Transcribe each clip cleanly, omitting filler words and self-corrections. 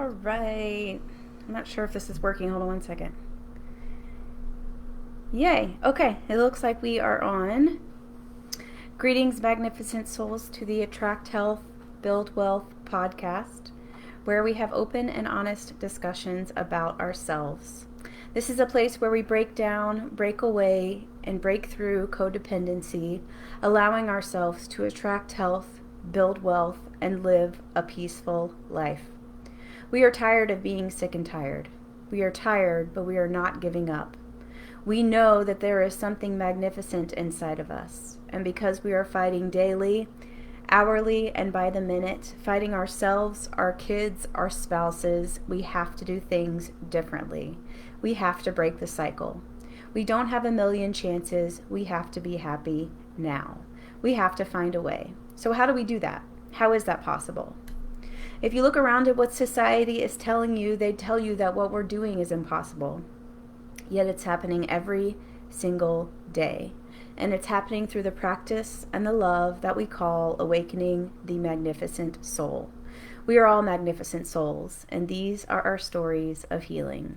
All right. I'm not sure if this is working. Hold on one second. Yay. Okay. It looks like we are on. Greetings, magnificent souls, to the Attract Health, Build Wealth podcast, where we have open and honest discussions about ourselves. This is a place where we break down, break away, and break through codependency, allowing ourselves to attract health, build wealth, and live a peaceful life. We are tired of being sick and tired. We are tired, but we are not giving up. We know that there is something magnificent inside of us, and because we are fighting daily, hourly, and by the minute, fighting ourselves, our kids, our spouses, we have to do things differently. We have to break the cycle. We don't have a million chances. We have to be happy now. We have to find a way. So how do we do that? How is that possible? If you look around at what society is telling you, they tell you that what we're doing is impossible. Yet it's happening every single day. And it's happening through the practice and the love that we call awakening the magnificent soul. We are all magnificent souls, and these are our stories of healing.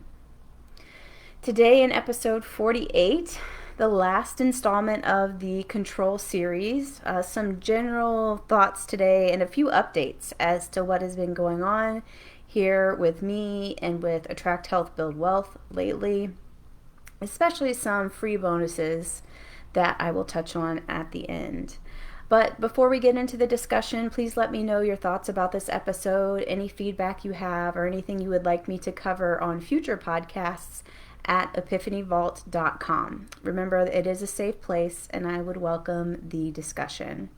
Today in episode 48, the last installment of the Control series, some general thoughts today and a few updates as to what has been going on here with me and with Attract Health, Build Wealth lately, especially some free bonuses that I will touch on at the end. But before we get into the discussion, please let me know your thoughts about this episode, any feedback you have, or anything you would like me to cover on future podcasts at epiphanyvault.com. Remember, it is a safe place, and I would welcome the discussion.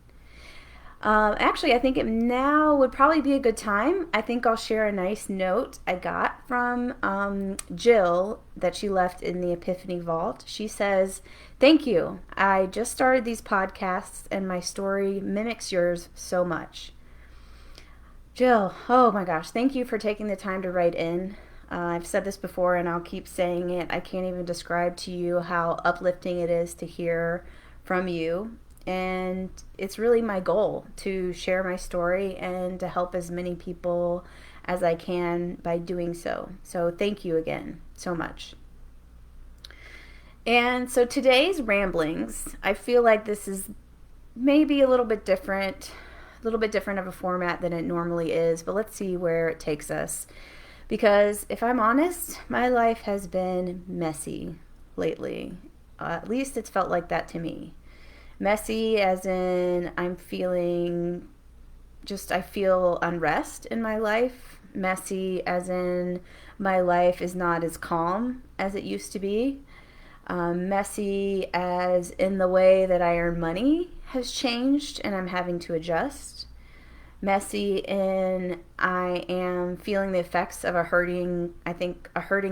Actually, I think it now would probably be a good time. I think I'll share a nice note I got from Jill that she left in the Epiphany Vault. She says, "Thank you. I just started these podcasts, and my story mimics yours so much." Jill, oh my gosh, thank you for taking the time to write in. I've said this before, and I'll keep saying it. I can't even describe to you how uplifting it is to hear from you. And it's really my goal to share my story and to help as many people as I can by doing so. So thank you again so much. And so today's ramblings, I feel like this is maybe a little bit different of a format than it normally is, but let's see where it takes us. Because if I'm honest, my life has been messy lately. At least it's felt like that to me. Messy as in I feel unrest in my life. Messy as in my life is not as calm as it used to be. Messy as in the way that I earn money has changed and I'm having to adjust. Messy in I am feeling the effects of a hurting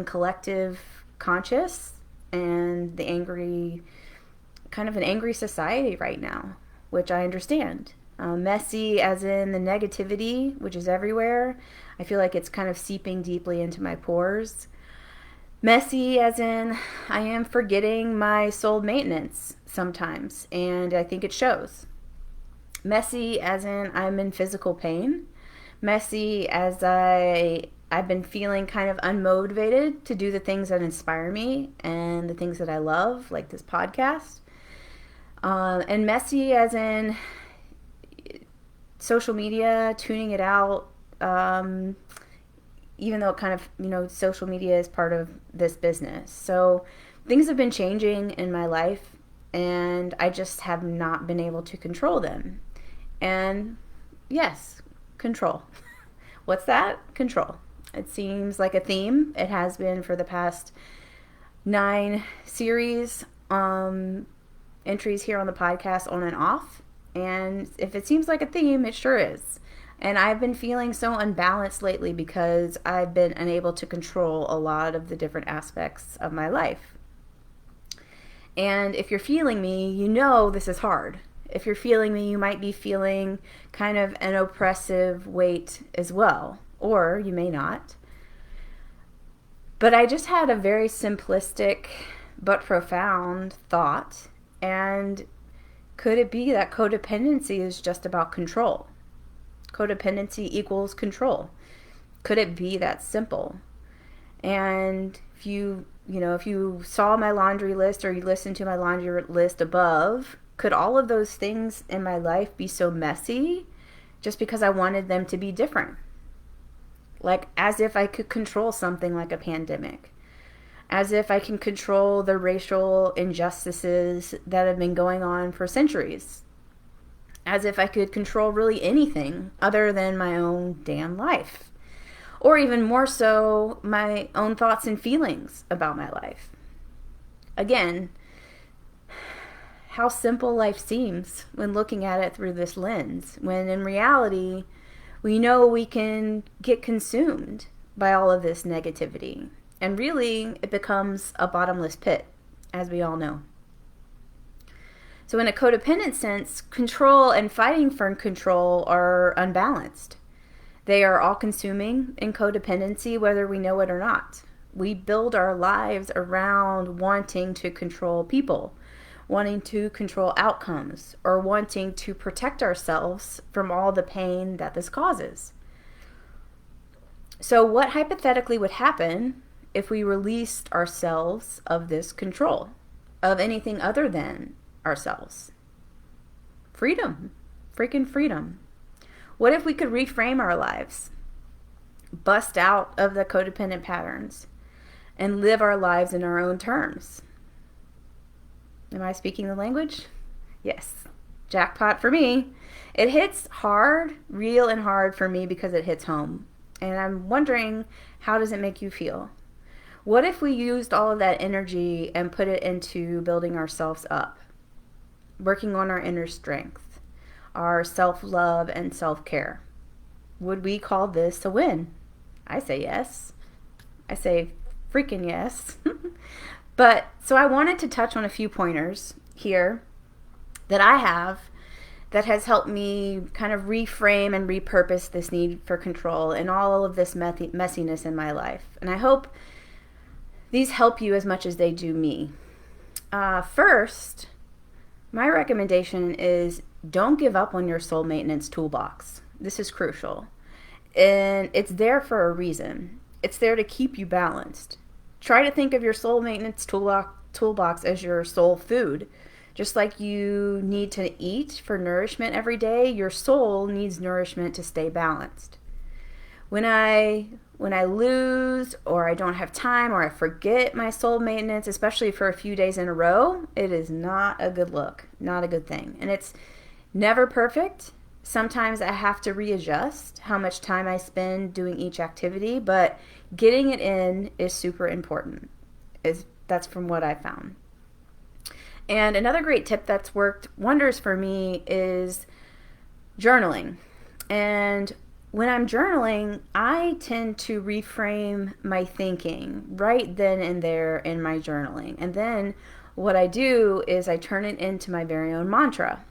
collective conscious and kind of an angry society right now, which I understand. Messy as in the negativity, which is everywhere. I feel like it's kind of seeping deeply into my pores. Messy as in I am forgetting my soul maintenance sometimes, and I think it shows. Messy as in I'm in physical pain. Messy as I've been feeling kind of unmotivated to do the things that inspire me and the things that I love, like this podcast. And messy as in social media, tuning it out, even though it kind of, social media is part of this business. So things have been changing in my life, and I just have not been able to control them. And yes, control. What's that? Control. It seems like a theme. It has been for the past 9 series entries here on the podcast, on and off. And if it seems like a theme, it sure is. And I've been feeling so unbalanced lately because I've been unable to control a lot of the different aspects of my life. And if you're feeling me, you know this is hard. If you're feeling me, you might be feeling kind of an oppressive weight as well, or you may not. But I just had a very simplistic but profound thought, and could it be that codependency is just about control? Codependency equals control. Could it be that simple? And if you saw my laundry list or you listened to my laundry list above, could all of those things in my life be so messy just because I wanted them to be different? Like as if I could control something like a pandemic. As if I can control the racial injustices that have been going on for centuries. As if I could control really anything other than my own damn life. Or even more so, my own thoughts and feelings about my life. Again, how simple life seems when looking at it through this lens, when in reality, we know we can get consumed by all of this negativity. And really, it becomes a bottomless pit, as we all know. So in a codependent sense, control and fighting for control are unbalanced. They are all-consuming in codependency, whether we know it or not. We build our lives around wanting to control people, wanting to control outcomes, or wanting to protect ourselves from all the pain that this causes. So what hypothetically would happen if we released ourselves of this control, of anything other than ourselves? Freedom. Freaking freedom. What if we could reframe our lives, bust out of the codependent patterns, and live our lives in our own terms? Am I speaking the language? Yes. Jackpot for me. It hits hard, real and hard for me because it hits home. And I'm wondering, how does it make you feel? What if we used all of that energy and put it into building ourselves up, working on our inner strength, our self-love and self-care? Would we call this a win? I say yes. I say freaking yes. But so I wanted to touch on a few pointers here that I have that has helped me kind of reframe and repurpose this need for control and all of this messiness in my life. And I hope these help you as much as they do me. First, my recommendation is don't give up on your soul maintenance toolbox. This is crucial. And it's there for a reason. It's there to keep you balanced. Try to think of your soul maintenance toolbox as your soul food. Just like you need to eat for nourishment every day, your soul needs nourishment to stay balanced. When I lose or I don't have time or I forget my soul maintenance, especially for a few days in a row, it is not a good look, not a good thing. And it's never perfect. Sometimes I have to readjust how much time I spend doing each activity, but getting it in is super important. That's from what I found. And another great tip that's worked wonders for me is journaling. And when I'm journaling, I tend to reframe my thinking right then and there in my journaling. And then what I do is I turn it into my very own mantra.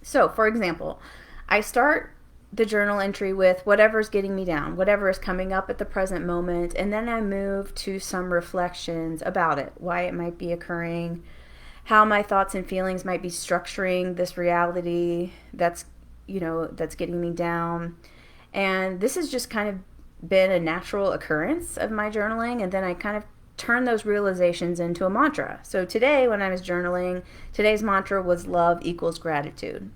So, for example, I start the journal entry with whatever's getting me down, whatever is coming up at the present moment, and then I move to some reflections about it, why it might be occurring, how my thoughts and feelings might be structuring this reality that's getting me down. And this has just kind of been a natural occurrence of my journaling, and then I kind of turn those realizations into a mantra. So today, when I was journaling, today's mantra was love equals gratitude.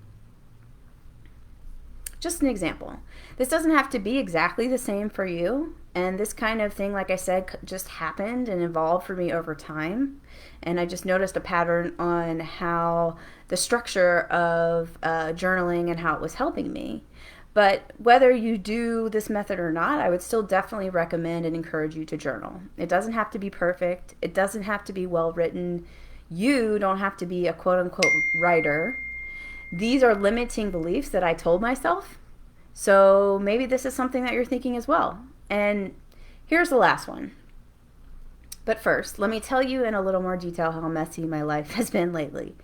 Just an example. This doesn't have to be exactly the same for you. And this kind of thing, like I said, just happened and evolved for me over time. And I just noticed a pattern on how the structure of journaling and how it was helping me. But whether you do this method or not, I would still definitely recommend and encourage you to journal. It doesn't have to be perfect. It doesn't have to be well written. You don't have to be a quote unquote writer. These are limiting beliefs that I told myself. So maybe this is something that you're thinking as well. And here's the last one. But first, let me tell you in a little more detail how messy my life has been lately.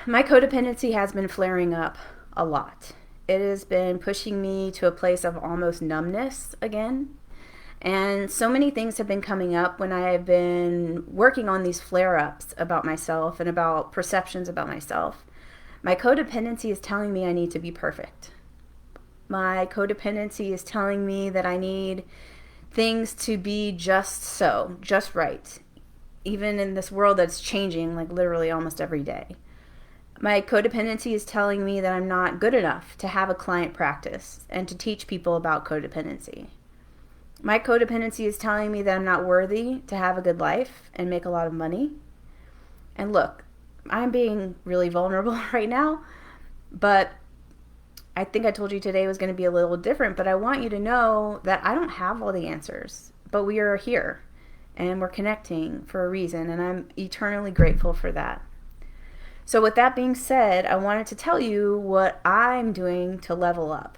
My codependency has been flaring up a lot. It has been pushing me to a place of almost numbness again. And so many things have been coming up when I have been working on these flare-ups about myself and about perceptions about myself. My codependency is telling me I need to be perfect. My codependency is telling me that I need things to be just so, just right, even in this world that's changing like literally almost every day. My codependency is telling me that I'm not good enough to have a client practice and to teach people about codependency. My codependency is telling me that I'm not worthy to have a good life and make a lot of money. And look, I'm being really vulnerable right now, but I think I told you today was going to be a little different, but I want you to know that I don't have all the answers, but we are here and we're connecting for a reason, and I'm eternally grateful for that. So with that being said, I wanted to tell you what I'm doing to level up.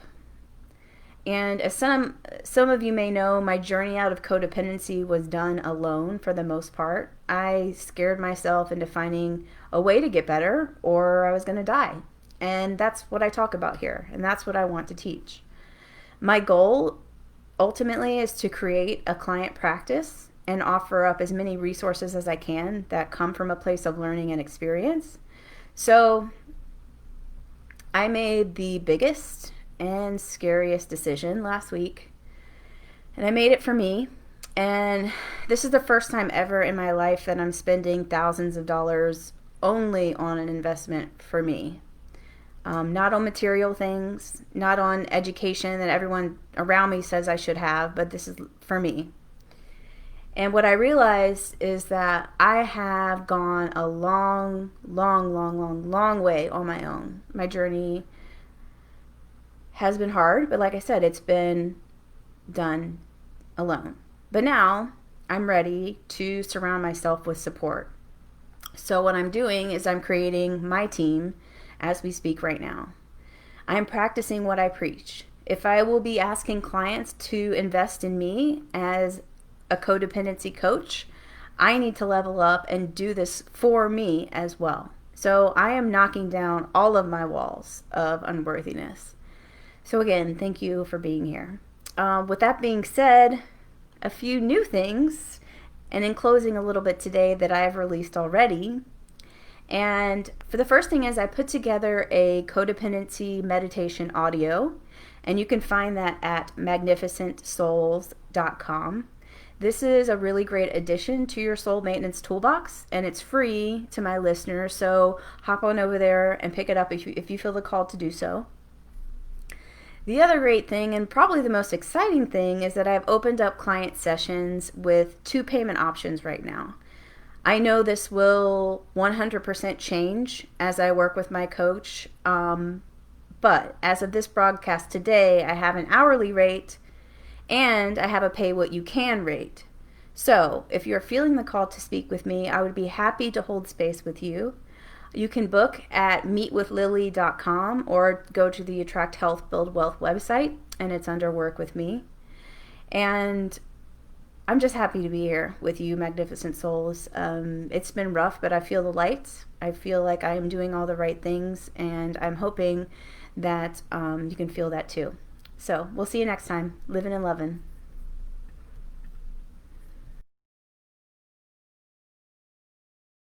And as some of you may know, my journey out of codependency was done alone for the most part. I scared myself into finding a way to get better or I was going to die. And that's what I talk about here, and that's what I want to teach. My goal ultimately is to create a client practice and offer up as many resources as I can that come from a place of learning and experience. So I made the biggest and scariest decision last week, and I made it for me. And this is the first time ever in my life that I'm spending thousands of dollars only on an investment for me. Not on material things, not on education that everyone around me says I should have, but this is for me. And what I realized is that I have gone a long way on my own. My journey has been hard, but like I said, it's been done alone. But now I'm ready to surround myself with support. So what I'm doing is I'm creating my team as we speak right now. I'm practicing what I preach. If I will be asking clients to invest in me as a codependency coach, I need to level up and do this for me as well. So I am knocking down all of my walls of unworthiness. So again, thank you for being here. With that being said, a few new things, and in closing a little bit today that I have released already. And for the first thing is I put together a codependency meditation audio, and you can find that at magnificentsouls.com. This is a really great addition to your soul maintenance toolbox, and it's free to my listeners, so hop on over there and pick it up if you feel the call to do so. The other great thing, and probably the most exciting thing, is that I've opened up client sessions with 2 payment options right now. I know this will 100% change as I work with my coach, but as of this broadcast today, I have an hourly rate and I have a pay what you can rate. So if you're feeling the call to speak with me, I would be happy to hold space with you. You can book at meetwithlily.com or go to the Attract Health Build Wealth website, and it's under Work With Me. And I'm just happy to be here with you, magnificent souls. It's been rough, but I feel the light. I feel like I am doing all the right things, and I'm hoping that you can feel that too. So we'll see you next time. Living and loving.